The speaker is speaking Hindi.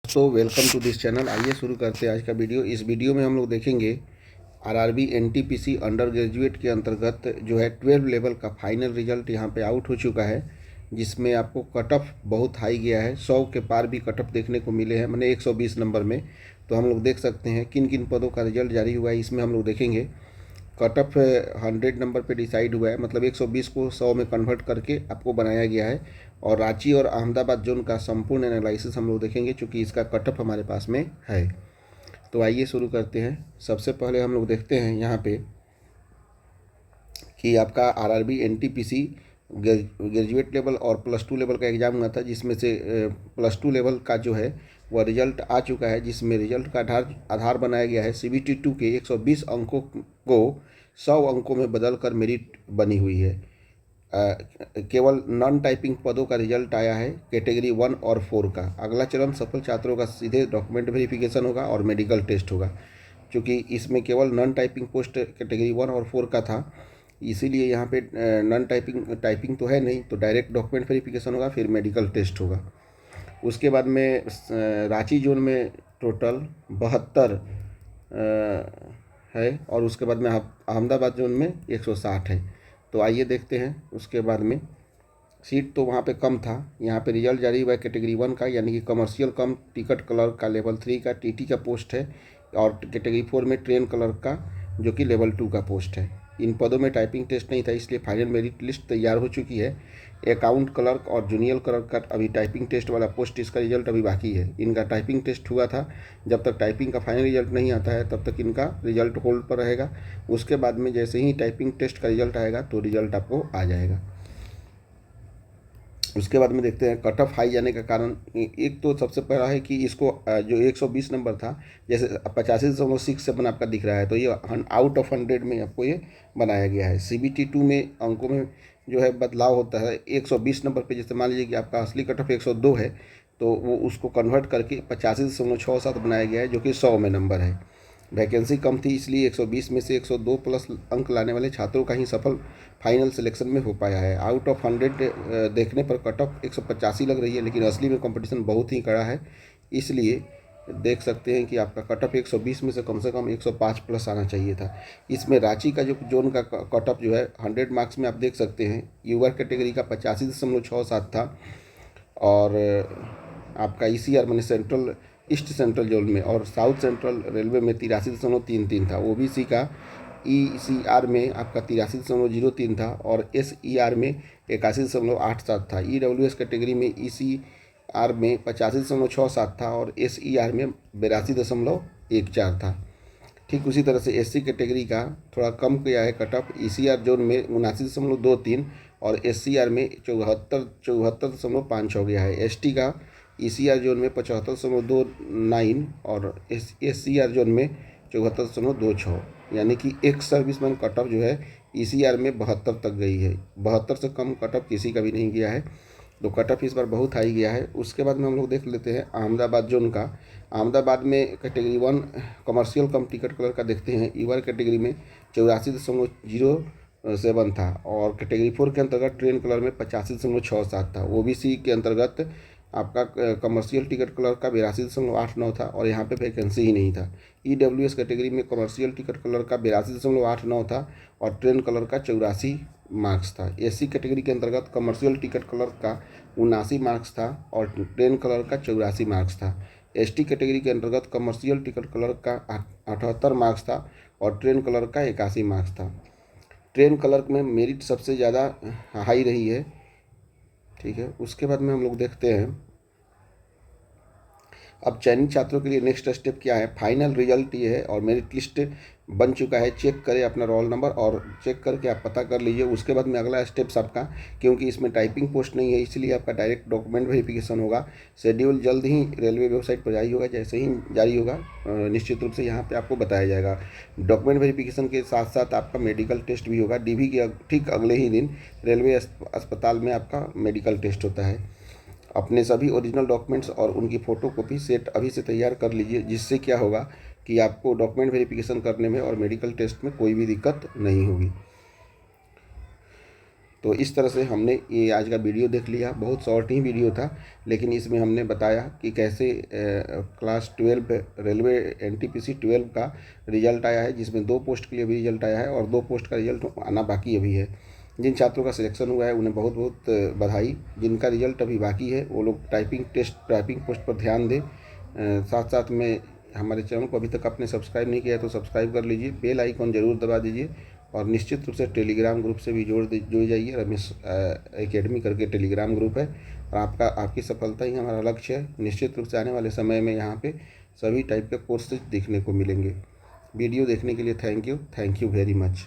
तो वेलकम टू दिस चैनल। आइए शुरू करते हैं आज का वीडियो। इस वीडियो में हम लोग देखेंगे आरआरबी एनटीपीसी अंडर ग्रेजुएट के अंतर्गत जो है 12 लेवल का फाइनल रिजल्ट यहाँ पे आउट हो चुका है, जिसमें आपको कट ऑफ बहुत हाई गया है। 100 के पार भी कट ऑफ देखने को मिले हैं, मैंने 120 नंबर में। तो हम लोग देख सकते हैं किन किन पदों का रिजल्ट जारी हुआ है। इसमें हम लोग देखेंगे कट ऑफ 100 नंबर पे डिसाइड हुआ है, मतलब 120 को 100 में कन्वर्ट करके आपको बनाया गया है। और रांची और अहमदाबाद जोन का संपूर्ण एनालिसिस हम लोग देखेंगे, चूँकि इसका कट ऑफ हमारे पास में है। तो आइए शुरू करते हैं। सबसे पहले हम लोग देखते हैं यहाँ पे कि आपका आरआरबी एनटीपीसी ग्रेजुएट लेवल और +2 लेवल का एग्ज़ाम हुआ था, जिसमें से +2 लेवल का जो है वह रिजल्ट आ चुका है, जिसमें रिजल्ट का आधार बनाया गया है CBT2 के 120 अंकों को 100 अंकों में बदलकर मेरिट बनी हुई है। केवल नॉन टाइपिंग पदों का रिजल्ट आया है कैटेगरी 1 और 4 का। अगला चरण सफल छात्रों का सीधे डॉक्यूमेंट वेरिफिकेशन होगा और मेडिकल टेस्ट होगा। क्योंकि इसमें केवल नॉन टाइपिंग पोस्ट कैटेगरी 1 और 4 का था, इसीलिए यहाँ पे नॉन टाइपिंग तो है नहीं, तो डायरेक्ट डॉक्यूमेंट वेरिफिकेशन होगा, फिर मेडिकल टेस्ट होगा। उसके बाद में रांची जोन में टोटल 72 है, और उसके बाद में अहमदाबाद जोन में 160 है। तो आइए देखते हैं। उसके बाद में सीट तो वहाँ पे कम था, यहाँ पे रिजल्ट जारी हुआ है कैटेगरी 1 का, यानी कि कमर्शियल कम टिकट क्लर्क का लेवल 3 का टीटी का पोस्ट है, और कैटेगरी 4 में ट्रेन क्लर्क का जो कि लेवल 2 का पोस्ट है। इन पदों में टाइपिंग टेस्ट नहीं था, इसलिए फाइनल मेरिट लिस्ट तैयार हो चुकी है। अकाउंट क्लर्क और जूनियर क्लर्क का अभी टाइपिंग टेस्ट वाला पोस्ट, इसका रिजल्ट अभी बाकी है। इनका टाइपिंग टेस्ट हुआ था, जब तक टाइपिंग का फाइनल रिजल्ट नहीं आता है तब तक इनका रिजल्ट होल्ड पर रहेगा। उसके बाद में जैसे ही टाइपिंग टेस्ट का रिजल्ट आएगा तो रिजल्ट आपको आ जाएगा। उसके बाद में देखते हैं कट ऑफ हाई जाने का कारण। एक तो सबसे पहला है कि इसको जो 120 नंबर था, जैसे 85.67 आपका दिख रहा है, तो ये आउट ऑफ 100 में आपको ये बनाया गया है। CBT2 में अंकों में जो है बदलाव होता है। 120 नंबर पे जैसे मान लीजिए कि आपका असली कट ऑफ 102 है, तो वो उसको कन्वर्ट करके 85.67 बनाया गया है, जो कि 100 में नंबर है। वैकेंसी कम थी, इसलिए 120 में से 102 प्लस अंक लाने वाले छात्रों का ही सफल फाइनल सिलेक्शन में हो पाया है। आउट ऑफ 100 देखने पर कट ऑफ 185 लग रही है, लेकिन असली में कंपटीशन बहुत ही कड़ा है। इसलिए देख सकते हैं कि आपका कट ऑफ 120 में से कम 105 प्लस आना चाहिए था। इसमें रांची का जो जोन का कट ऑफ जो है 100 मार्क्स में आप देख सकते हैं, यूआर कैटेगरी का 85.67 था, और आपका ECR मैंने सेंट्रल ईस्ट सेंट्रल जोन में और साउथ सेंट्रल रेलवे में 83.33 था। OBC का ECR में आपका 83.03 था, और SER में 81.87 था। EWS कैटेगरी में ECR में 85.67 था, और SER में 82.14 था। ठीक उसी तरह से SC कैटेगरी का थोड़ा कम किया है कट ऑफ। ECR जोन में 79.23 और SCR में 74.56 हो गया है। ST का ECR जोन में 75.29 और SCR जोन में 74.26, यानी कि एक सर्विसमैन कट ऑफ जो है ECR में 72 तक गई है। 72 से कम कट ऑफ किसी का भी नहीं गया है, तो कट ऑफ इस बार बहुत हाई गया है। उसके बाद में हम लोग देख लेते हैं अहमदाबाद जोन का। अहमदाबाद में कैटेगरी 1 कमर्शियल कम टिकट कलर का देखते हैं, यूआर कैटेगरी में 84.07 था, और कैटेगरी 4 के अंतर्गत ट्रेन कलर में 85.67 था। OBC के अंतर्गत आपका कमर्शियल टिकट कलर का 82.89 था, और यहाँ पे वैकेंसी ही नहीं था। EWS कैटेगरी में कमर्शियल टिकट कलर का 82.89 था, और ट्रेन कलर का 84 मार्क्स था। SC कैटेगरी के अंतर्गत कमर्शियल टिकट कलर का 79 मार्क्स था, और ट्रेन कलर का 84 मार्क्स था। ST कैटेगरी के अंतर्गत कमर्शियल टिकट कलर का 78 मार्क्स था, और ट्रेन कलर का 81 मार्क्स था। ट्रेन कलर में मेरिट सबसे ज़्यादा हाई रही है। ठीक है, उसके बाद में हम लोग देखते हैं अब चयनित छात्रों के लिए नेक्स्ट स्टेप क्या है। फाइनल रिजल्ट ये है, और मेरिट लिस्ट बन चुका है। चेक करें अपना रोल नंबर, और चेक करके आप पता कर लीजिए। उसके बाद में अगला स्टेप्स आपका, क्योंकि इसमें टाइपिंग पोस्ट नहीं है, इसलिए आपका डायरेक्ट डॉक्यूमेंट वेरिफिकेशन होगा। शेड्यूल जल्द ही रेलवे वेबसाइट पर जारी होगा, जैसे ही जारी होगा निश्चित रूप से यहाँ पे आपको बताया जाएगा। डॉक्यूमेंट वेरिफिकेशन के साथ साथ आपका मेडिकल टेस्ट भी होगा। DV के ठीक अगले ही दिन रेलवे अस्पताल में आपका मेडिकल टेस्ट होता है। अपने सभी ओरिजिनल डॉक्यूमेंट्स और उनकी फ़ोटो कॉपी सेट अभी से तैयार कर लीजिए, जिससे क्या होगा कि आपको डॉक्यूमेंट वेरिफिकेशन करने में और मेडिकल टेस्ट में कोई भी दिक्कत नहीं होगी। तो इस तरह से हमने ये आज का वीडियो देख लिया। बहुत शॉर्ट ही वीडियो था, लेकिन इसमें हमने बताया कि कैसे क्लास 12 रेलवे NTPC 12 का रिजल्ट आया है, जिसमें 2 पोस्ट के लिए भी रिजल्ट आया है और 2 पोस्ट का रिजल्ट आना बाकी अभी है। जिन छात्रों का सिलेक्शन हुआ है उन्हें बहुत बहुत बधाई। जिनका रिजल्ट अभी बाकी है वो लोग टाइपिंग पोस्ट पर ध्यान दें। साथ साथ में हमारे चैनल को अभी तक आपने सब्सक्राइब नहीं किया है तो सब्सक्राइब कर लीजिए, बेल आइकॉन ज़रूर दबा दीजिए और निश्चित रूप से टेलीग्राम ग्रुप से भी जुड़ जाइए। रमेश एकेडमी करके टेलीग्राम ग्रुप है और आपकी सफलता ही हमारा लक्ष्य है। निश्चित रूप से आने वाले समय में यहाँ पे सभी टाइप के कोर्सेज देखने को मिलेंगे। वीडियो देखने के लिए थैंक यू वेरी मच।